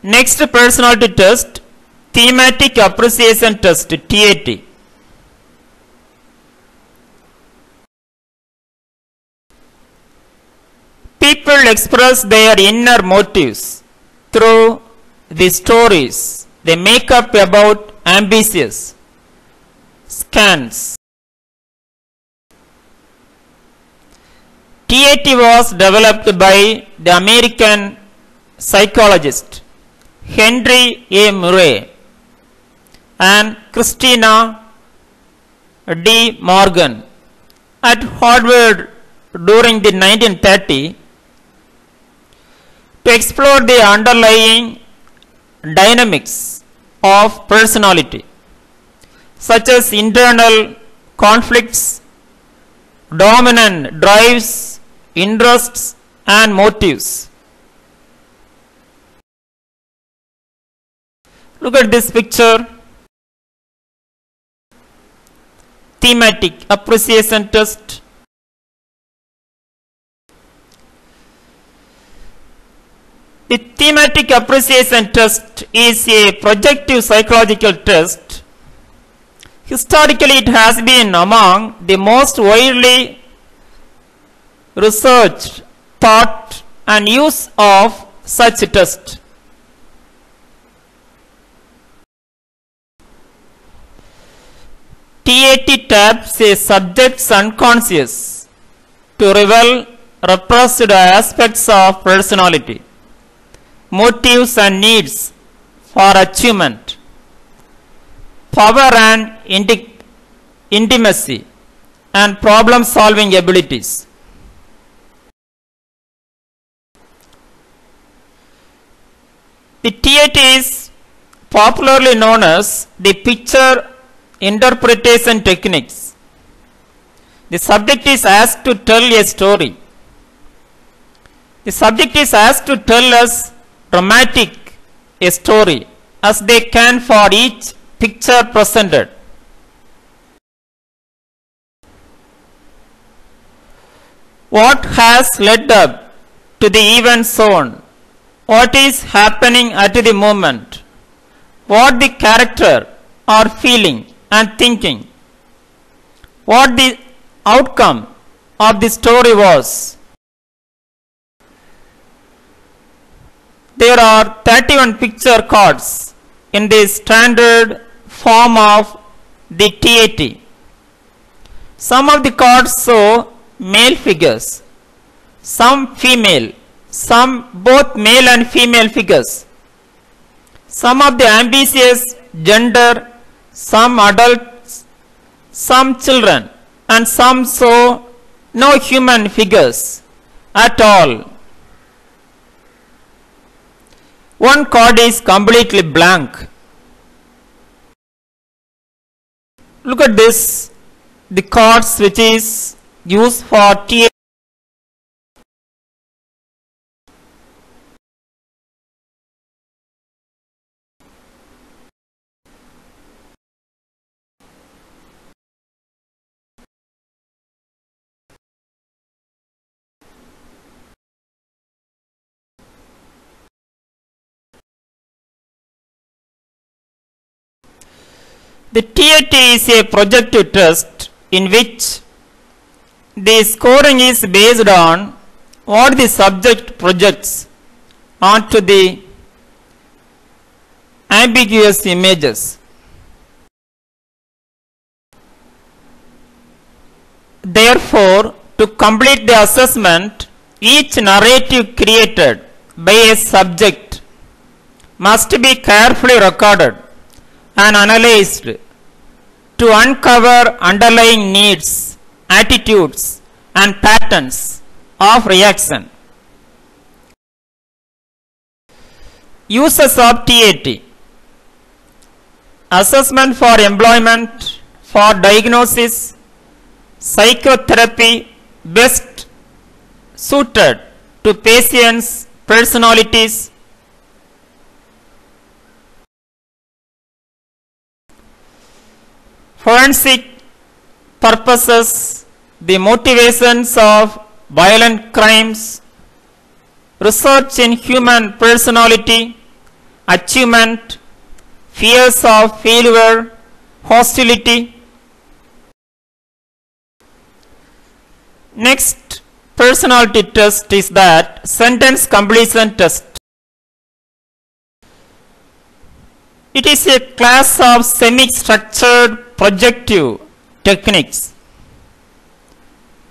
Next personality test, Thematic Appreciation Test, TAT. People express their inner motives through the stories they make up about ambitious scans. TAT was developed by the American psychologist Henry A. Murray and Christina D. Morgan at Harvard during the 1930s to explore the underlying dynamics of personality, such as internal conflicts, dominant drives, interests, and motives. Look at this picture. Thematic Appreciation Test. The Thematic Appreciation Test is a projective psychological test. Historically, it has been among the most widely researched, thought, and use of such tests. TAT taps a subject's unconscious to reveal repressed aspects of personality, motives and needs for achievement, power and intimacy, and problem-solving abilities. The TAT is popularly known as the picture interpretation techniques. The subject is asked to tell a story. The subject is asked to tell us dramatic a story as they can for each picture presented. What has led up to the event shown? What is happening at the moment? What the character are feeling and thinking? What the outcome of the story was? There are 31 picture cards in the standard form of the TAT. Some of the cards show male figures, some female, some both male and female figures, some of the ambitious gender, some adults, some children, and some show no human figures at all. One card is completely blank. Look at this, the cards which is used for TAT. The TAT is a projective test in which the scoring is based on what the subject projects onto the ambiguous images. Therefore, to complete the assessment, each narrative created by a subject must be carefully recorded and analyzed to uncover underlying needs, attitudes, and patterns of reaction. Uses of TAT: assessment for employment, for diagnosis, psychotherapy best suited to patients' personalities, forensic purposes, the motivations of violent crimes, research in human personality, achievement, fears of failure, hostility. Next personality test is that sentence completion test. It is a class of semi-structured projective techniques.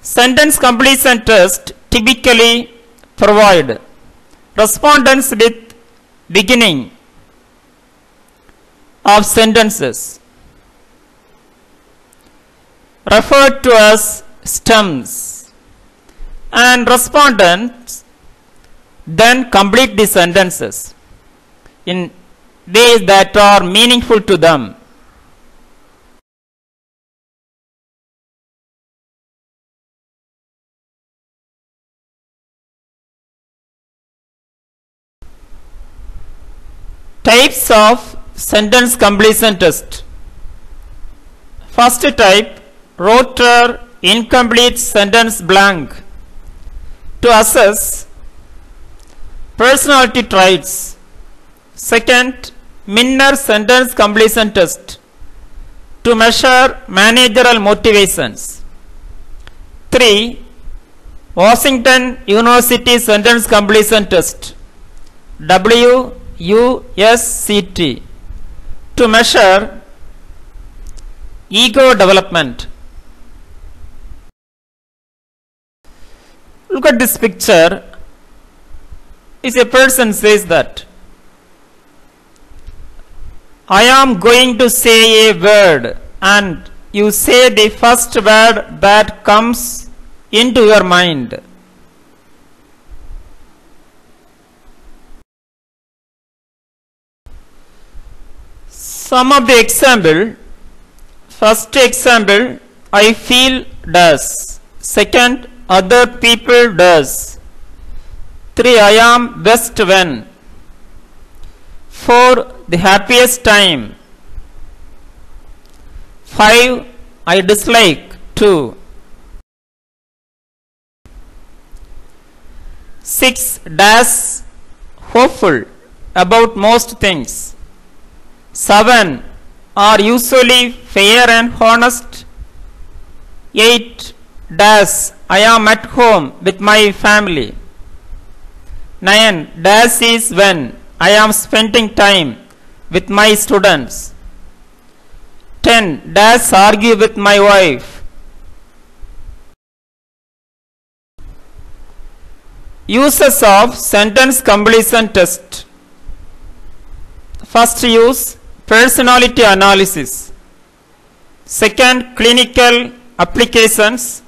Sentence completion test typically provide respondents with beginning of sentences referred to as stems, and respondents then complete the sentences in ways that are meaningful to them. Types of sentence completion test. First type, rote or incomplete sentence blank to assess personality traits. Second, Minor sentence completion test to measure managerial motivations. 3. Washington University sentence completion test WUSCT to measure ego development. Look at this picture. If a person says that I am going to say a word, and you say the first word that comes into your mind. Some of the example. First example, I feel does. Second, other people does. 3. I am best when. 4. The happiest time. 5. I dislike to. 6. Does hopeful about most things. 7. Are usually fair and honest. 8. Does I am at home with my family. 9. Does is when I am spending time with my students. 10. Does argue with my wife. Uses of sentence completion test. First use, personality analysis. Second, clinical applications.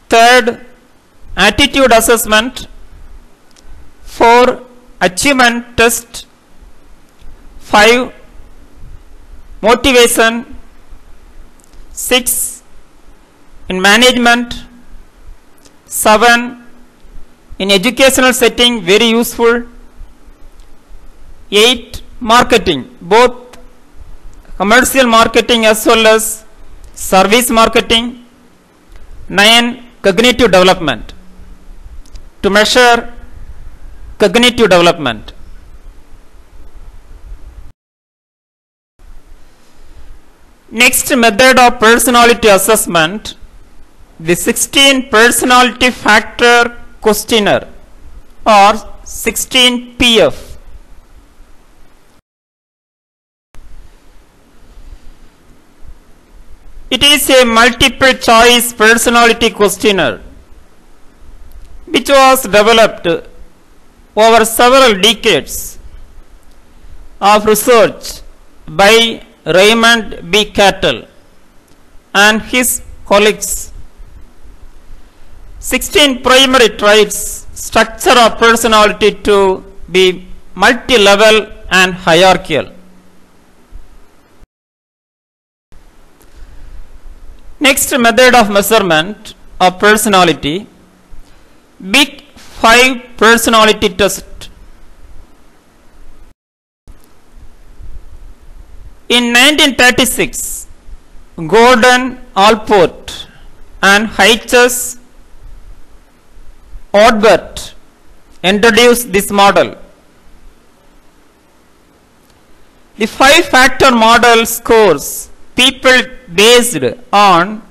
Third, attitude assessment. 4. Achievement test. 5. Motivation. 6. In management. 7. In educational setting, very useful. 8. Marketing, both commercial marketing as well as service marketing. 9. Cognitive development, to measure cognitive development. Next method of personality assessment, the 16 personality factor questionnaire or 16 PF. It is a multiple choice personality questionnaire which was developed over several decades of research by Raymond B. Cattell and his colleagues. 16 primary traits structure of personality to be multi-level and hierarchical. Next method of measurement of personality, Big 5 personality test. In 1936, Gordon Allport and H.S. Odbert introduced this model. The 5-factor model scores people based on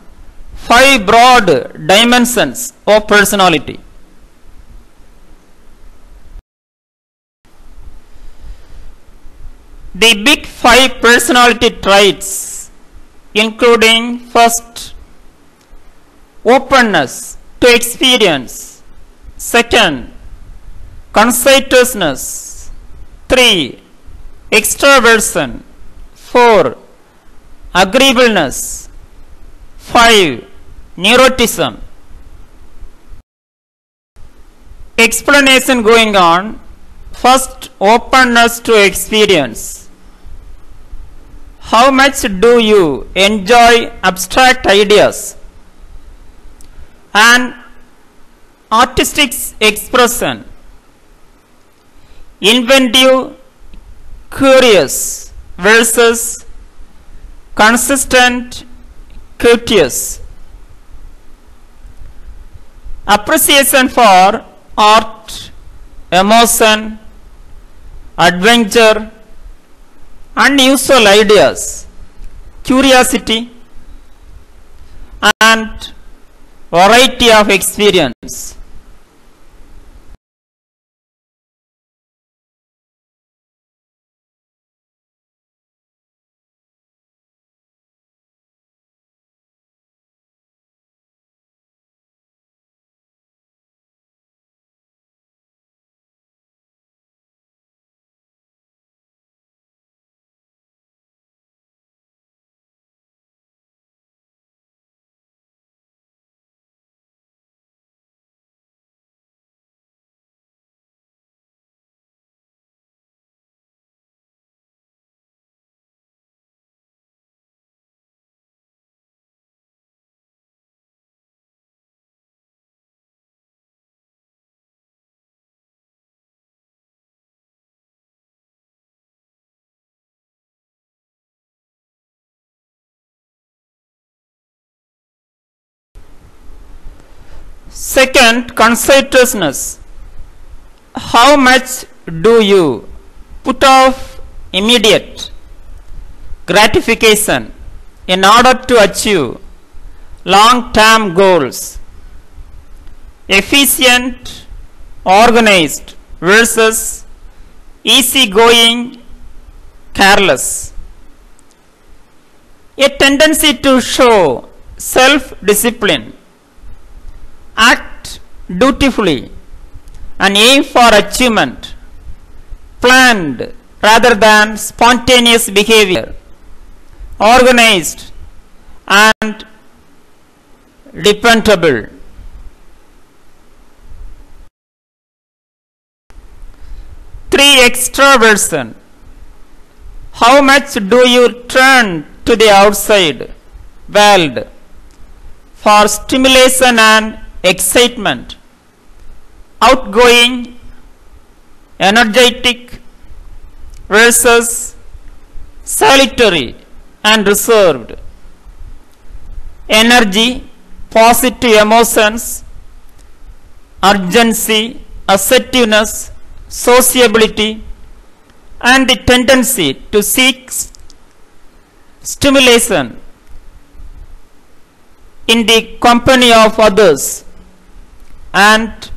5 broad dimensions of personality. The big 5 personality traits, including first, openness to experience; second, conscientiousness; 3, extraversion; 4, agreeableness; 5, neuroticism. Explanation going on. First, openness to experience. How much do you enjoy abstract ideas and artistic expression? Inventive, curious versus consistent, courteous. Appreciation for art, emotion, adventure, unusual ideas, curiosity, and variety of experience. Second, conscientiousness. How much do you put off immediate gratification in order to achieve long-term goals? Efficient, organized versus easygoing, careless. A tendency to show self-discipline, act dutifully, and aim for achievement, planned rather than spontaneous behavior, organized and dependable. Three, extraversion. How much do you turn to the outside world for stimulation and excitement? Outgoing, energetic versus solitary and reserved. Energy, positive emotions, urgency, assertiveness, sociability, and the tendency to seek stimulation in the company of others, and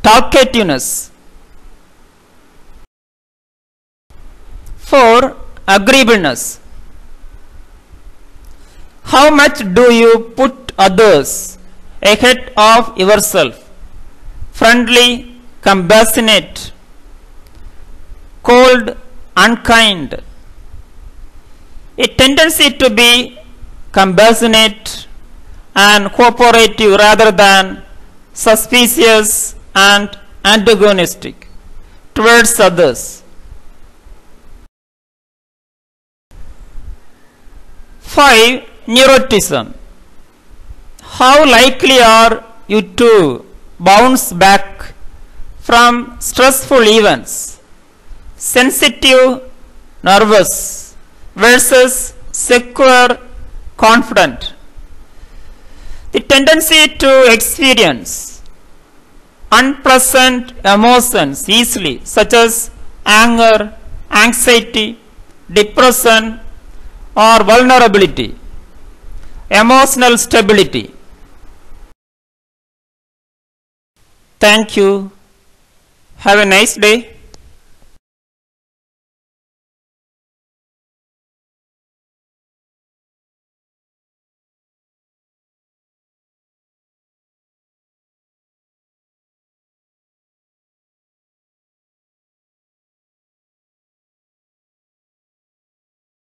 talkativeness. 4, agreeableness. How much do you put others ahead of yourself? Friendly, compassionate, cold, unkind. A tendency to be compassionate and cooperative rather than suspicious and antagonistic towards others. 5, neuroticism. How likely are you to bounce back from stressful events? Sensitive, nervous versus secure, confident. The tendency to experience unpleasant emotions easily, such as anger, anxiety, depression or vulnerability, emotional stability. Thank you. Have a nice day.